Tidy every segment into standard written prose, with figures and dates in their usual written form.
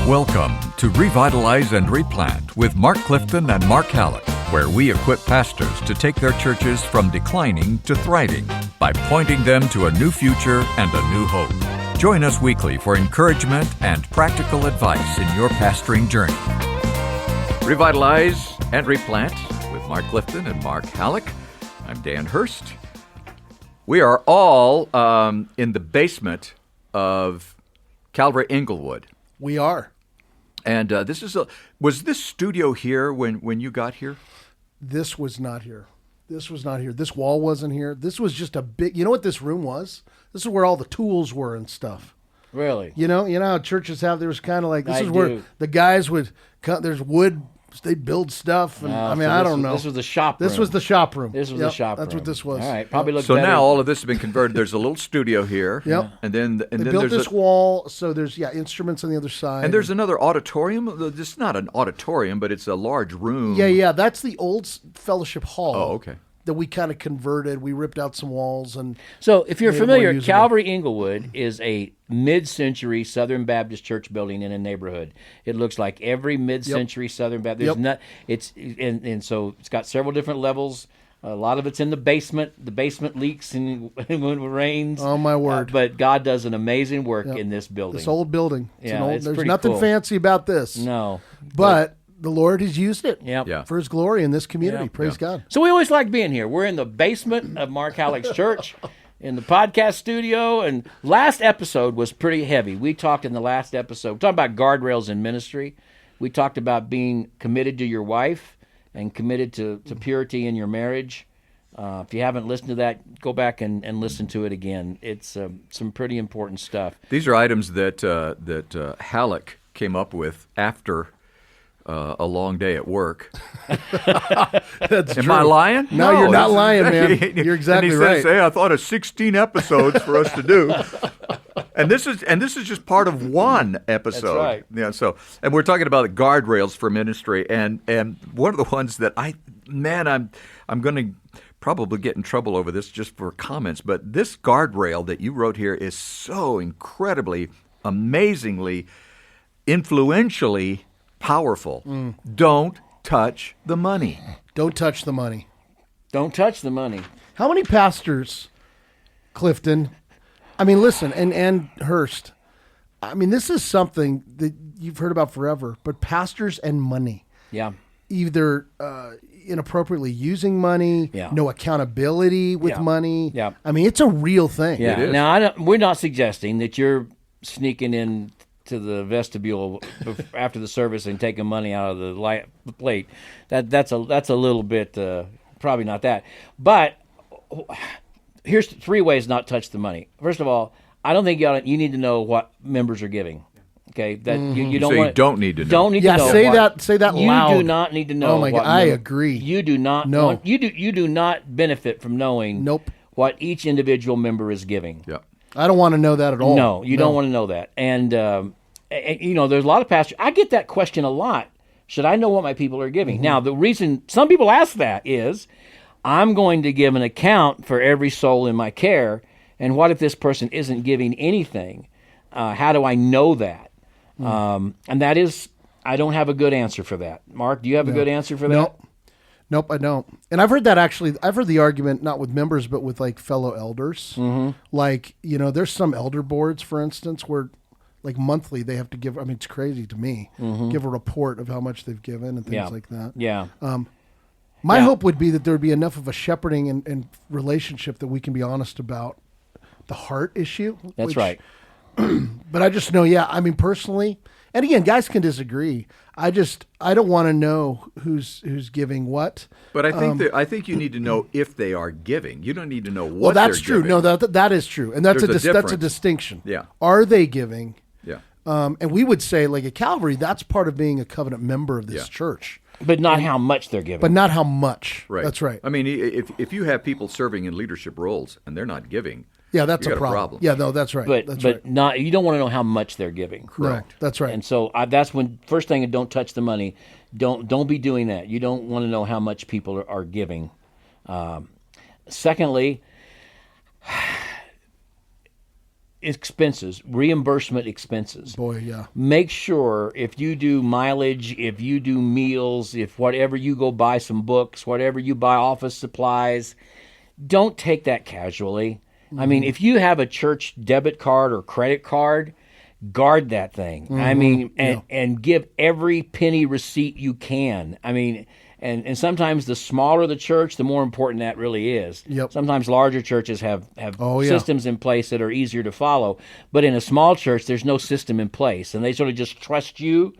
Welcome to Revitalize and Replant with Mark Clifton and Mark Hallock, where we equip pastors to take their churches from declining to thriving by pointing them to a new future and a new hope. Join us weekly for encouragement and practical advice in your pastoring journey. Revitalize and Replant with Mark Clifton and Mark Hallock. I'm Dan Hurst. We are all in the basement of Calvary Inglewood. We are. And was this studio here when you got here? This was not here. This was not here. This wall wasn't here. This was just a big, you know what this room was? This is where all the tools were and stuff. Really? You know how churches have, there was kind of like, this is where the guys would cut, there's wood, they build stuff. And I don't know. This was the shop room. This was the shop room. This was the shop room. That's what this was. All right. Probably looks so better. Now all of this has been converted. There's a little studio here. Yep. And then they built this wall, so there's instruments on the other side. And there's another auditorium. It's not an auditorium, but it's a large room. Yeah. That's the old fellowship hall. Oh, okay. That we kind of converted. We ripped out some walls and. So if you're familiar, Calvary Inglewood is a mid-century Southern Baptist church building in a neighborhood. It looks like every mid-century Southern Baptist. So it's got several different levels. A lot of it's in the basement. The basement leaks when it rains. Oh my word! But God does an amazing work in this building. This old building. It's there's nothing cool. fancy about this. No, but the Lord has used it for His glory in this community. Praise God. So we always like being here. We're in the basement of Mark Hallock's church, in the podcast studio, and last episode was pretty heavy. We talked in the last episode, talking about guardrails in ministry. We talked about being committed to your wife and committed to purity in your marriage. If you haven't listened to that, go back and listen to it again. It's some pretty important stuff. These are items that Hallock came up with after a long day at work. That's Am true. I lying? No, you're not lying, man. You're exactly and he right. says, "Hey, I thought of 16 episodes for us to do." And this is just part of one episode. That's right. Yeah. So, and we're talking about the guardrails for ministry, and one of the ones that I'm going to probably get in trouble over this just for comments, but this guardrail that you wrote here is so incredibly, amazingly, influentially powerful. Don't touch the money. Don't touch the money. Don't touch the money. How many pastors, Clifton? I mean, listen, and Hurst. I mean, this is something that you've heard about forever. But pastors and money. Yeah. Either inappropriately using money, no accountability with money. Yeah. I mean, it's a real thing. Yeah. It is. Now, we're not suggesting that you're sneaking in to the vestibule after the service and taking money out of the plate. That's a little bit probably not that. But here's 3 ways not to touch the money. First of all, I don't think you need to know what members are giving. Okay, that you don't. So want you don't need to know. Don't need to know. Say that loud. You do not need to know. Oh my God, I agree. You do not. No. You do not benefit from knowing. Nope. What each individual member is giving. Yeah. I don't want to know that at all. No, you don't want to know that. And there's a lot of pastors. I get that question a lot. Should I know what my people are giving? Now, the reason some people ask that is, I'm going to give an account for every soul in my care, and what if this person isn't giving anything? How do I know that? And that is, I don't have a good answer for that. Mark, do you have a good answer for that? Nope, I don't. And I've heard that actually. I've heard the argument not with members, but with like fellow elders. Like, there's some elder boards, for instance, where like monthly they have to give. I mean, it's crazy to me. Give a report of how much they've given and things like that. Yeah. My hope would be that there would be enough of a shepherding and relationship that we can be honest about the heart issue. That's right. But I just know, I mean, personally, and again, guys can disagree. I don't want to know who's giving what. But I think you need to know if they are giving. You don't need to know what. Well, that's they're true. giving. No, that is true, and that's There's that's a distinction. Yeah. Are they giving? Yeah. And we would say, like at Calvary, that's part of being a covenant member of this church. But not how much they're giving. But not how much. Right. That's right. I mean, if you have people serving in leadership roles and they're not giving, that's you a got problem. Yeah, no, that's right. But that's but right. not. You don't want to know how much they're giving. Correct. No, that's right. And so that's when first thing, don't touch the money. Don't be doing that. You don't want to know how much people are giving. Secondly, expenses, reimbursement expenses. Boy, yeah. Make sure if you do mileage, if you do meals, if whatever you go buy some books, whatever you buy office supplies, don't take that casually. I mean, if you have a church debit card or credit card, guard that thing. I mean, and give every penny receipt you can. I mean, and sometimes the smaller the church, the more important that really is. Yep. Sometimes larger churches have systems in place that are easier to follow. But in a small church, there's no system in place. And they sort of just trust you.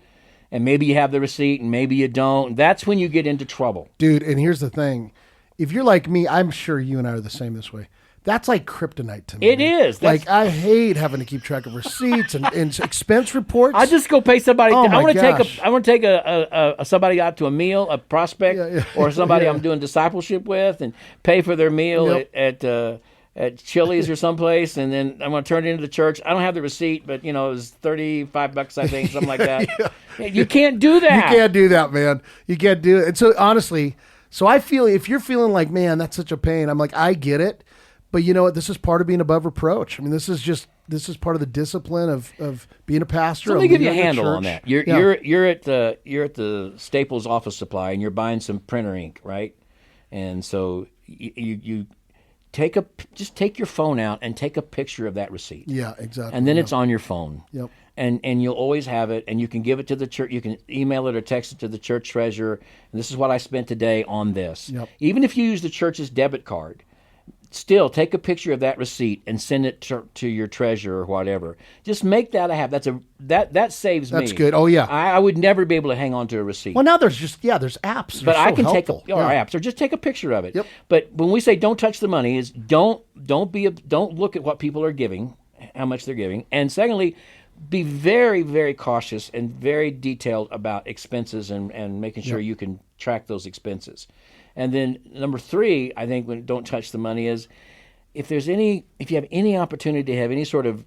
And maybe you have the receipt and maybe you don't. That's when you get into trouble. Dude, and here's the thing. If you're like me, I'm sure you and I are the same this way. That's like kryptonite to me. It is. Like, I hate having to keep track of receipts and expense reports. I just go pay somebody. Oh I want to gosh. take a somebody out to a meal, a prospect, or somebody I'm doing discipleship with, and pay for their meal at Chili's or someplace, and then I'm going to turn it into the church. I don't have the receipt, but it was $35, I think, something like that. You can't do that. You can't do that, man. You can't do it. And so honestly, I feel if you're feeling like, man, that's such a pain, I'm like, I get it. But you know what? This is part of being above reproach. I mean, this is part of the discipline of being a pastor. Let me give you a handle church. on that. You're at the Staples office supply and you're buying some printer ink, right? And so you just take your phone out and take a picture of that receipt. Yeah, exactly. And then it's on your phone. Yep. And you'll always have it, and you can give it to the church. You can email it or text it to the church treasurer. And this is what I spent today on this. Yep. Even if you use the church's debit card. Still, take a picture of that receipt and send it to your treasurer or whatever. Just make that a habit. That saves me. That's good. Oh yeah. I would never be able to hang on to a receipt. Well, now there's apps. But I so can helpful. take apps or just take a picture of it. Yep. But when we say don't touch the money, is don't look at what people are giving, how much they're giving, and secondly, be very, very cautious and very detailed about expenses and making sure you can track those expenses. And then number 3, I think when don't touch the money is if you have any opportunity to have any sort of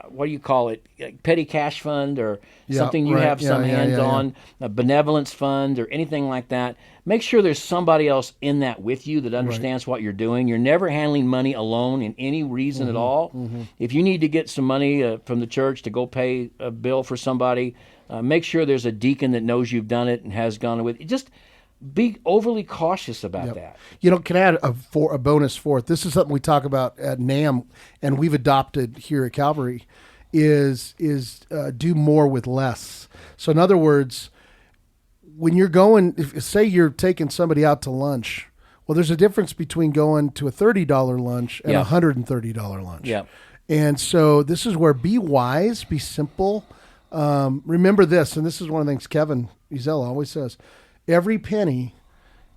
what do you call it, like petty cash fund or something you have some hands on, a benevolence fund or anything like that, make sure there's somebody else in that with you that understands what you're doing. You're never handling money alone in any reason at all. Mm-hmm. If you need to get some money from the church to go pay a bill for somebody, make sure there's a deacon that knows you've done it and has gone with it. Just be overly cautious about that. Can I add a bonus fourth? This is something we talk about at NAM, and we've adopted here at Calvary, is do more with less. So in other words, when you're going, say you're taking somebody out to lunch, well, there's a difference between going to a $30 lunch and a $130 lunch. Yeah. And so this is where be wise, be simple. Remember this, and this is one of the things Kevin Izella always says. Every penny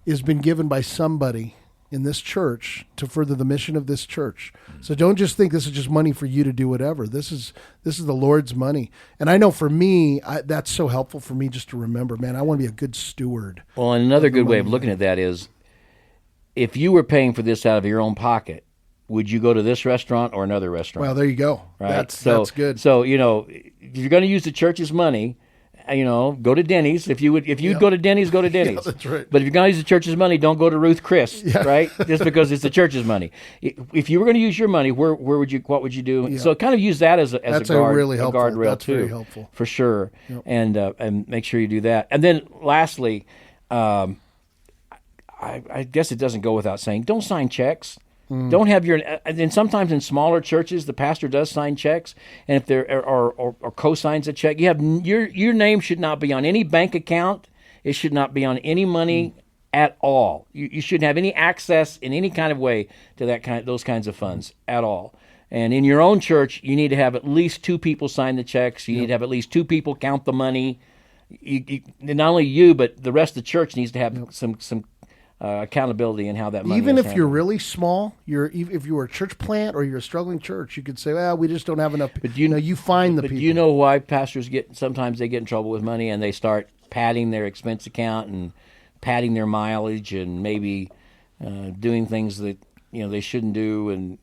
has been given by somebody in this church to further the mission of this church. So don't just think this is just money for you to do whatever. This is the Lord's money. And I know for me, that's so helpful for me just to remember, man, I want to be a good steward. Well, and another good way of looking at that is if you were paying for this out of your own pocket, would you go to this restaurant or another restaurant? Well, there you go. Right? That's good. So, if you're going to use the church's money, go to Denny's. If you'd go to Denny's, go to Denny's. Yeah, that's right. But if you're going to use the church's money, don't go to Ruth Chris, right? Just because it's the church's money. If you were going to use your money, what would you do? Yeah. So kind of use that as a really helpful. guardrail That's too. very helpful. For sure. Yep. And make sure you do that. And then lastly, I guess it doesn't go without saying, don't sign checks. Don't have and sometimes in smaller churches, the pastor does sign checks, and if there or co-signs a check, you have your name should not be on any bank account. It should not be on any money at all. You shouldn't have any access in any kind of way to those kinds of funds at all. And in your own church, you need to have at least 2 people sign the checks. You need to have at least 2 people count the money. Not only you, but the rest of the church needs to have some accountability in how that money even is if handled. you're really small, if you were a church plant or you're a struggling church, you could say, well, we just don't have enough. But you find the people. But you know why pastors sometimes they get in trouble with money and they start padding their expense account and padding their mileage and maybe doing things that they shouldn't do, and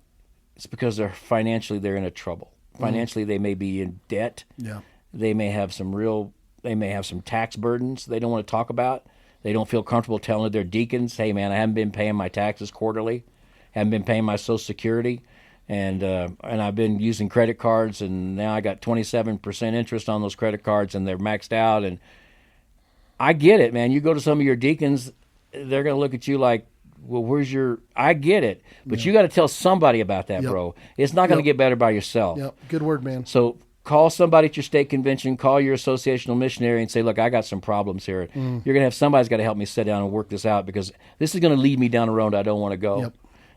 it's because they're in a trouble. Financially, they may be in debt. Yeah. They may have some tax burdens they don't want to talk about. They don't feel comfortable telling their deacons, hey, man, I haven't been paying my taxes quarterly, haven't been paying my Social Security, And I've been using credit cards, and now I got 27% interest on those credit cards, and they're maxed out. And I get it, man. You go to some of your deacons, they're going to look at you like, well, where's your... I get it, but you got to tell somebody about that, bro. It's not going to get better by yourself. Yep. Good word, man. So call somebody at your state convention, call your associational missionary and say, look, I got some problems here. You're going to have somebody's got to help me sit down and work this out, because this is going to lead me down a road I don't want to go. Yep.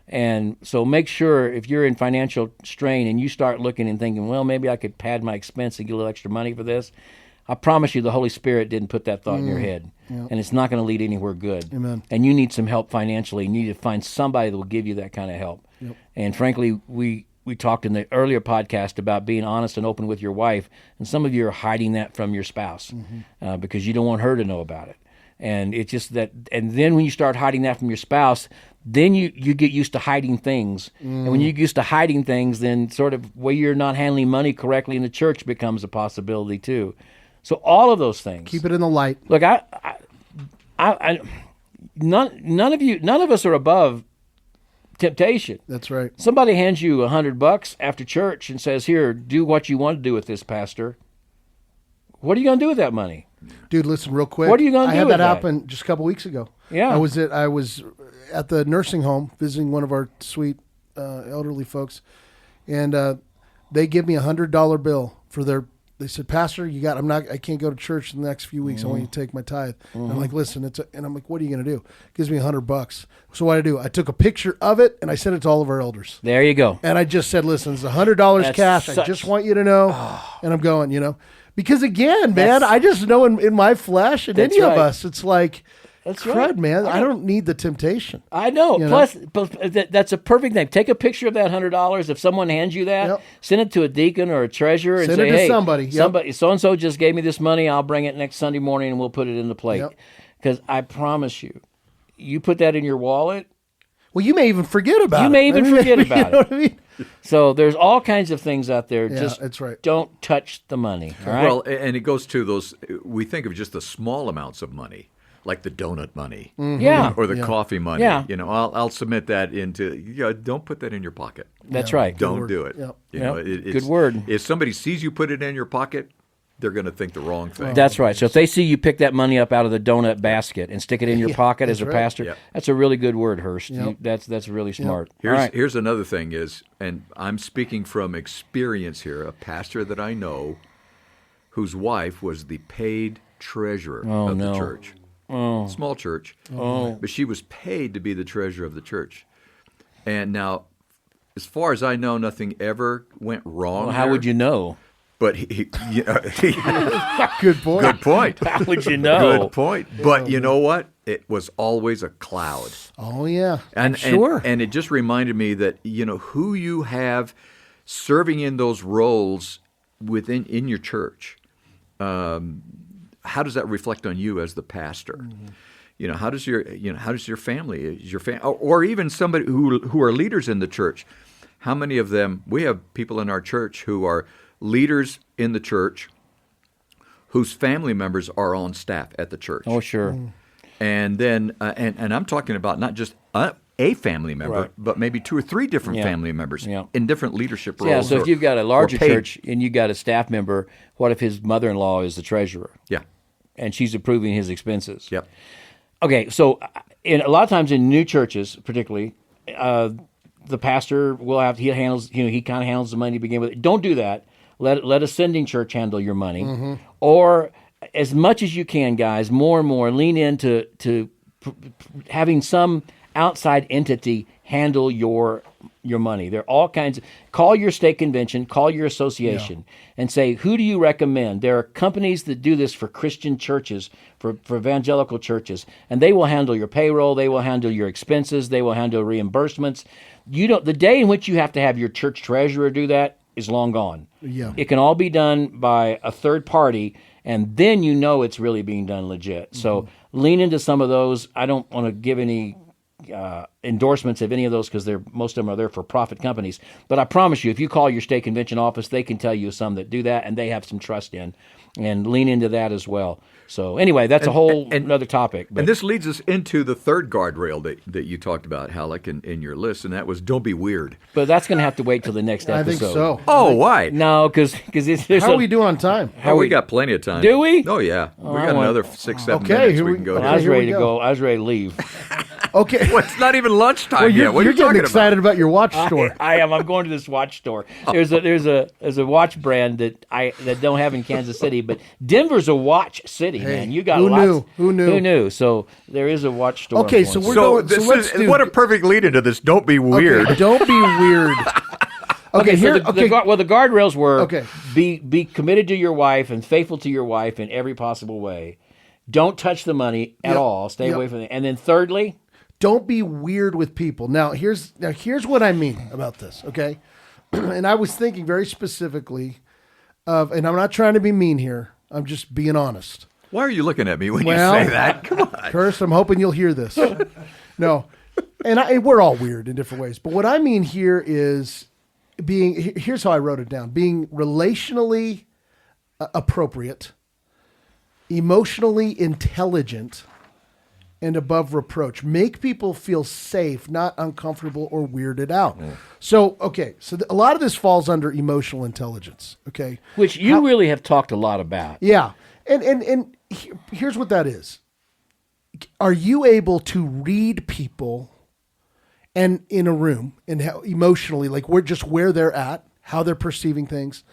And so make sure if you're in financial strain and you start looking and thinking, well, maybe I could pad my expense and get a little extra money for this, I promise you the Holy Spirit didn't put that thought in your head. Yep. And it's not going to lead anywhere good. Amen. And you need some help financially. You need to find somebody that will give you that kind of help. Yep. And frankly, we talked in the earlier podcast about being honest and open with your wife, and some of you are hiding that from your spouse because you don't want her to know about it. And it's just that, and then when you start hiding that from your spouse, then you get used to hiding things. And when you get used to hiding things, then sort of where you're not handling money correctly in the church becomes a possibility too. So all of those things. Keep it in the light. Look, none of us are above temptation. That's right. Somebody hands you $100 after church and says, "Here, do what you want to do with this, Pastor." What are you going to do with that money? Dude, listen real quick. What are you going to do I had with that that? happen just a couple weeks ago. Yeah. I was at the nursing home visiting one of our sweet elderly folks, and they give me $100 bill for their. They said, "Pastor, I can't go to church in the next few weeks. I want you to take my tithe." And I'm like, "Listen, and I'm like, "What are you going to do?" It gives me $100. So what I do? I took a picture of it and I sent it to all of our elders. There you go. And I just said, "Listen, it's $100 cash. I just want you to know." And I'm going, because again, man, I just know in my flesh and any of us, it's like, that's crud, right, man. I don't need the temptation. I know. Plus, that's a perfect thing. Take a picture of that $100. If someone hands you that, send it to a deacon or a treasurer and Send say, it to "Hey, somebody. somebody, so and so just gave me this money. I'll bring it next Sunday morning and we'll put it in the plate." Because I promise you, you put that in your wallet. Well, you may even forget about it. You may even forget about it. You know what I mean? So there's all kinds of things out there. Yeah, just that's right. Don't touch the money. All right? Well, and it goes to those. We think of just the small amounts of money, like the donut money, Yeah. or the coffee money. Yeah. I'll submit that into. Don't put that in your pocket. That's right. Don't do it. Yep. It's, Good word. If somebody sees you put it in your pocket, they're going to think the wrong thing. That's right. So if they see you pick that money up out of the donut basket and stick it in your pocket as a pastor, Yep. that's a really good word, Hurst. Yep. That's really smart. All right. Here's another thing is, and I'm speaking from experience here, a pastor that I know whose wife was the paid treasurer of the church. Small church. But she was paid to be the treasurer of the church. And now, as far as I know, nothing ever went wrong. Well, how would you know? But Good point. good point. How would you know? Good point. But you know what? It was always a cloud. Oh yeah, And sure. And it just reminded me that who you have serving in those roles in your church. How does that reflect on you as the pastor? How does your family, or even somebody who are leaders in the church? How many of them? We have people in our church who are leaders in the church whose family members are on staff at the church. Oh, sure. And then, and I'm talking about not just a family member, Right. but maybe 2 or 3 different family members in different leadership roles. Yeah, so if you've got a larger paid. church and you've got a staff member, what if his mother-in-law is the treasurer? Yeah. And she's approving his expenses? Yep. Okay, so a lot of times in new churches, particularly, the pastor will have he kind of handles the money to begin with. Don't do that. Let a sending church handle your money, or as much as you can, guys. More and more, lean into having some outside entity handle your money. There are all kinds. Call your state convention, call your association, and say, who do you recommend? There are companies that do this for Christian churches, for evangelical churches, and they will handle your payroll, they will handle your expenses, they will handle reimbursements. The day in which you have to have your church treasurer do that is long gone. Yeah. It can all be done by a third party, and then it's really being done legit. So lean into some of those. I don't want to give any endorsements of any of those because most of them are there for profit companies. But I promise you, if you call your state convention office, they can tell you some that do that, and they have some trust in, and lean into that as well. So anyway, that's a whole another topic. But. And this leads us into the third guardrail that you talked about, Hallock, in your list, and that was don't be weird. But that's going to have to wait till the next episode. I think so. Oh, why? No, because how are we doing on time? We got plenty of time. Do we? Oh, yeah. We got another 6-7 Okay, minutes here we we- can go. okay, to. I was here we ready to go. go. I was ready to leave. Okay. Well, it's not even lunchtime Well, yet. What are you're you getting talking excited about your watch store. I am. I'm going to this watch store. There's a watch brand that don't have in Kansas City, but Denver's a watch city, man. You got who lots. knew? Who knew? Who knew? So there is a watch store. Okay, I'm so going we're to. going. So, let's do. what a perfect lead into this. Don't be weird. Okay, don't be weird. Okay, here. So the guardrails were Okay. be committed to your wife and faithful to your wife in every possible way. Don't touch the money at Yep. all. Stay Yep. away from it. And then thirdly, Don't be weird with people. Now here's what I mean about this. Okay, and I was thinking very specifically of, and I'm not trying to be mean here. I'm just being honest. Why are you looking at me when Well, you say that? Come on. Curse, I'm hoping you'll hear this. No, and we're all weird in different ways. But what I mean here is here's how I wrote it down: being relationally appropriate, emotionally intelligent, and above reproach. Make people feel safe, not uncomfortable or weirded out. So, okay, so a lot of this falls under emotional intelligence. Okay, which you really have talked a lot about. yeah, and here's what that is. Are you able to read people and in a room and how emotionally, like where they're at, how they're perceiving things,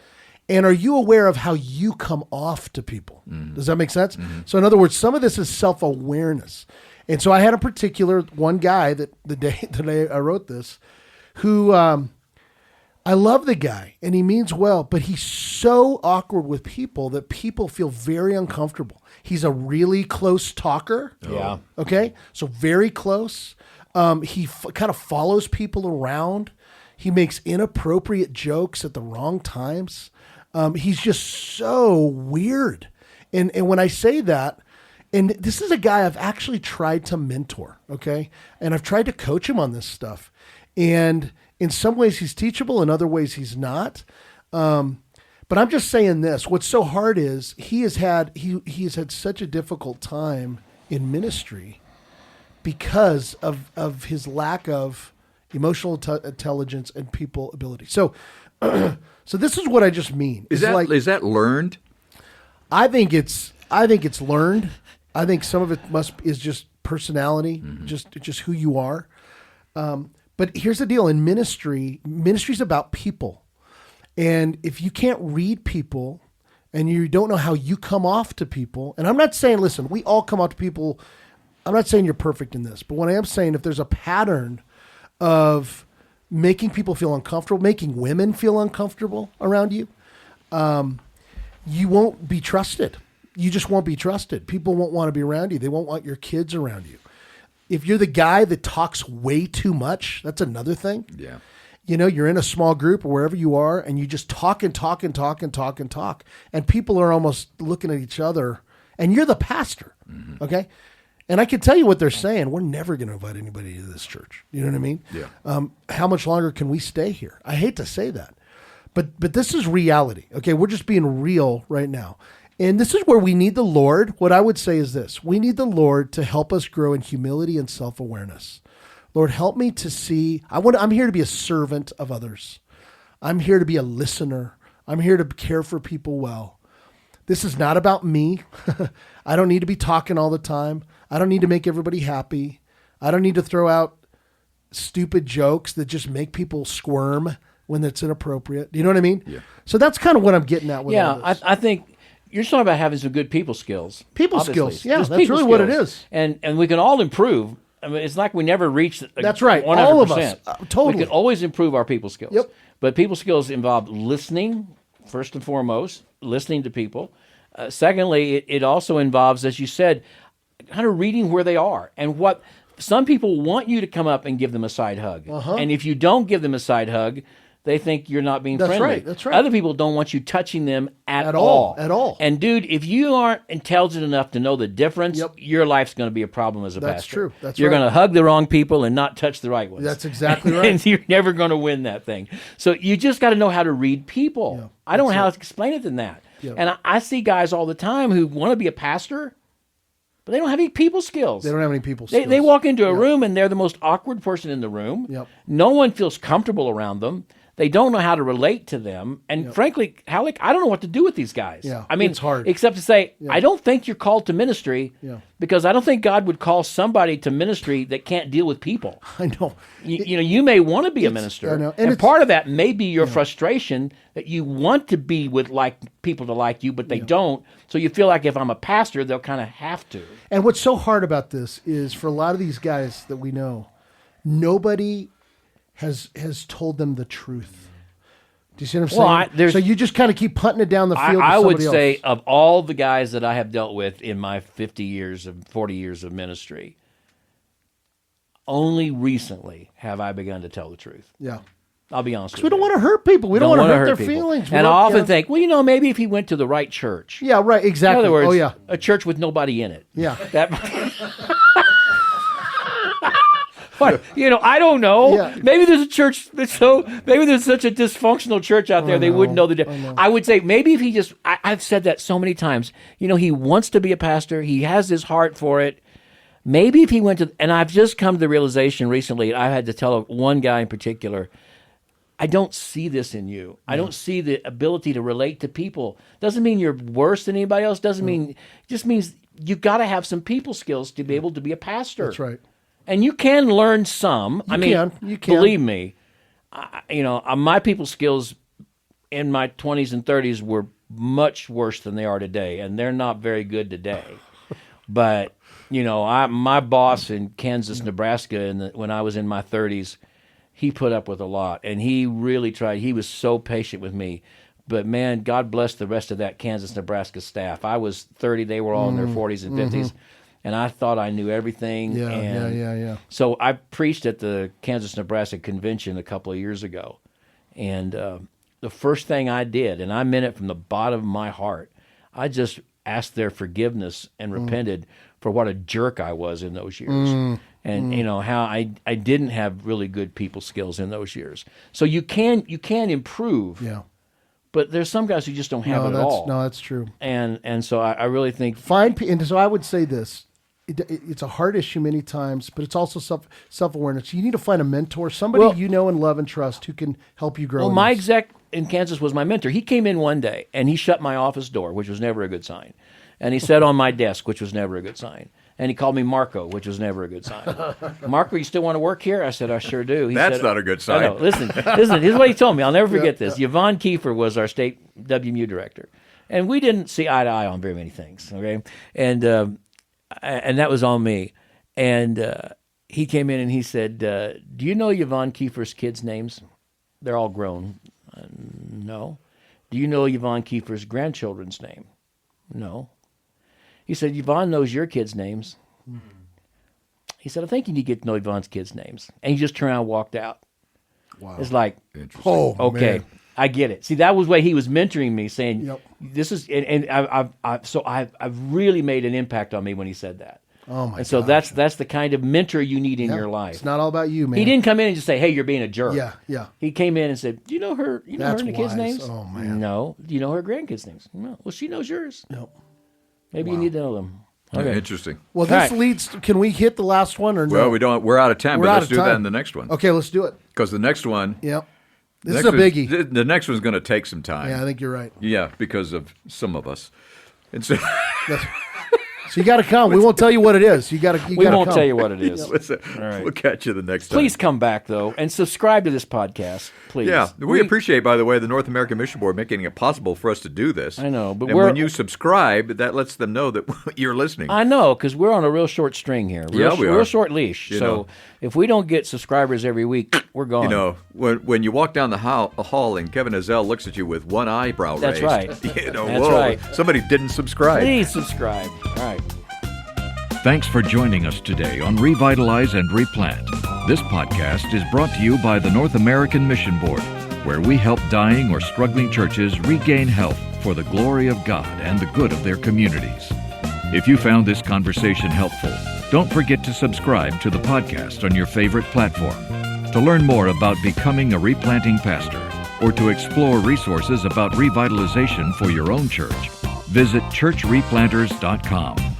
and are you aware of how you come off to people? Does that make sense? So in other words, some of this is self-awareness. And so I had a particular one guy that the day I wrote this, who I love the guy and he means well, but he's so awkward with people that people feel very uncomfortable. He's a really close talker. Yeah. Okay. So very close. He kind of follows people around. He makes inappropriate jokes at the wrong times. He's just so weird. And when I say that, and this is a guy I've actually tried to mentor, okay? And I've tried to coach him on this stuff. And in some ways he's teachable, in other ways he's not. But I'm just saying this, what's so hard is he has had such a difficult time in ministry because of his lack of emotional intelligence and people ability. So this is what I just mean. Is that learned? I think it's learned. I think some of it is just personality, just who you are. But here's the deal: in ministry's about people, and if you can't read people, and you don't know how you come off to people, and I'm not saying, listen, we all come off to people. I'm not saying you're perfect in this, but what I am saying, if there's a pattern of making people feel uncomfortable, making women feel uncomfortable around you, you won't be trusted. You just won't be trusted. People won't want to be around you. They won't want your kids around you. If you're the guy that talks way too much, that's another thing. Yeah. You know, you're in a small group or wherever you are, and you just talk and talk and talk and talk and talk. And people are almost looking at each other, and you're the pastor, okay? And I can tell you what they're saying. We're never going to invite anybody to this church. You know what I mean? Yeah. How much longer can we stay here? I hate to say that. But this is reality, okay? We're just being real right now. And this is where we need the Lord. What I would say is this. We need the Lord to help us grow in humility and self-awareness. Lord, help me to see. I'm here to be a servant of others. I'm here to be a listener. I'm here to care for people well. This is not about me. I don't need to be talking all the time. I don't need to make everybody happy. I don't need to throw out stupid jokes that just make people squirm when it's inappropriate. Do you know what I mean? Yeah. So that's kind of what I'm getting at with all Yeah, this. I think you're talking about having some good people skills. People obviously. skills. Yeah, Just that's people really what it skills. is. And we can all improve. I mean, it's like we never reach. That's right. 100%. All of us. Totally. We can always improve our people skills. Yep. But people skills involve listening, first and foremost, listening to people. Secondly, it also involves, as you said, kind of reading where they are and what some people want you to come up and give them a side hug. And if you don't give them a side hug, they think you're not being That's friendly. right, that's right. Other people don't want you touching them at At all. all, at all. And dude, if you aren't intelligent enough to know the difference, Yep. your life's going to be a problem as a That's pastor. true. That's you're right. going to hug the wrong people and not touch the right ones. That's exactly right. And you're never going to win that thing. So you just got to know how to read people. Yeah, I don't know that's how it. to explain it than that. Yeah. And I see guys all the time who want to be a pastor, but they don't have any people skills. They don't have any people They skills. walk into a room and they're the most awkward person in the room. Yep. No one feels comfortable around them. They don't know how to relate to them. And frankly, Hallock, I don't know what to do with these guys. Yeah, I mean, it's hard. except to say, I don't think you're called to ministry Yeah. because I don't think God would call somebody to ministry that can't deal with people. I know. You may want to be a minister, I know. and it's- part of that may be your frustration that you want to be with people to like you, but they don't. So you feel like if I'm a pastor, they'll kind of have to. And what's so hard about this is for a lot of these guys that we know, nobody has told them the truth. Do you see what I'm saying? So you just kind of keep punting it down the field. I to would somebody say else. of all the guys that I have dealt with in my 40 years of ministry, only recently have I begun to tell the truth. Yeah. I'll be honest with We you. don't want to hurt people. We don't want to hurt their people. feelings. We And I don't- often yeah. think, well, maybe if he went to the right church. Yeah, right. Exactly. In other words, oh, yeah. a church with nobody in it. Yeah. But, I don't know. Yeah. Maybe there's a church maybe there's such a dysfunctional church out there they wouldn't know the difference. I would say maybe if he just, I've said that so many times, he wants to be a pastor. He has his heart for it. Maybe if he went to, and I've just come to the realization recently, I had to tell one guy in particular, I don't see this in you. I don't see the ability to relate to people. Doesn't mean you're worse than anybody else. Doesn't mean, it just means you've got to have some people skills to be able to be a pastor. That's right. And you can learn some. You can. Believe me, my people skills in my 20s and 30s were much worse than they are today, and they're not very good today. But my boss in Kansas, Nebraska, when I was in my 30s, he put up with a lot, and he really tried. He was so patient with me. But man, God bless the rest of that Kansas, Nebraska staff. I was 30; they were all in their 40s and 50s. And I thought I knew everything. Yeah. So I preached at the Kansas, Nebraska convention a couple of years ago. And the first thing I did, and I meant it from the bottom of my heart, I just asked their forgiveness and repented for what a jerk I was in those years. And how I didn't have really good people skills in those years. So you can improve. Yeah. But there's some guys who just don't have it at all. No, that's true. And so I really think And so I would say this. It's a hard issue many times, but it's also self-awareness. You need to find a mentor, somebody you know and love and trust who can help you grow. Well, my exec in Kansas was my mentor. He came in one day and he shut my office door, which was never a good sign. And he sat on my desk, which was never a good sign. And he called me Marco, which was never a good sign. Marco, you still want to work here? I said, I sure do. That's not a good sign. No, listen, here's what he told me. I'll never forget this. Yvonne Kiefer was our state WMU director. And we didn't see eye to eye on very many things, okay? And that was on me. And he came in and he said, do you know Yvonne Kiefer's kids' names? They're all grown. No. Do you know Yvonne Kiefer's grandchildren's name? No. He said, Yvonne knows your kids' names. He said, I think you need to get to know Yvonne's kids' names. And he just turned around and walked out. Wow. It's like, Oh, okay, man. I get it. See, that was why he was mentoring me, saying, Yep. "This is," and I've really made an impact on me when he said that. Oh my! And so gosh. that's the kind of mentor you need in your life. It's not all about you, man. He didn't come in and just say, "Hey, you're being a jerk." Yeah. He came in and said, "Do you know her? You know That's her and the kids' wise. names?" Oh, man. No. Do you know her grandkids' names? No. Well, she knows yours. No. Maybe you need to know them. Okay. Interesting. Well, All this right. leads. Can we hit the last one or no? Well, we don't. We're out of time, We're but out let's of do that time. in the next one. Okay, let's do it. Because the next one, Yep. This the is a next biggie. one- the next one's going to take some time. Yeah, I think you're right. Yeah, because of some of us. And so So you got to come. We won't tell you what it is. You got to. We won't tell you what it is. listen, right. we'll catch you the next time. Please come back, though, and subscribe to this podcast, please. Yeah, we appreciate, by the way, the North American Mission Board making it possible for us to do this. I know, but and when you subscribe, that lets them know that you're listening. I know, because we're on a real short string here. Yeah, we are. Real short leash. You So know. if we don't get subscribers every week, we're gone. You know, when you walk down the hall and Kevin Ezell looks at you with one eyebrow That's raised. right. You know, That's whoa, right. somebody didn't subscribe. Please subscribe. All right. Thanks for joining us today on Revitalize and Replant. This podcast is brought to you by the North American Mission Board. where we help dying or struggling churches regain health for the glory of God and the good of their communities. If you found this conversation helpful, don't forget to subscribe to the podcast on your favorite platform. To learn more about becoming a replanting pastor or to explore resources about revitalization for your own church, visit churchreplanters.com.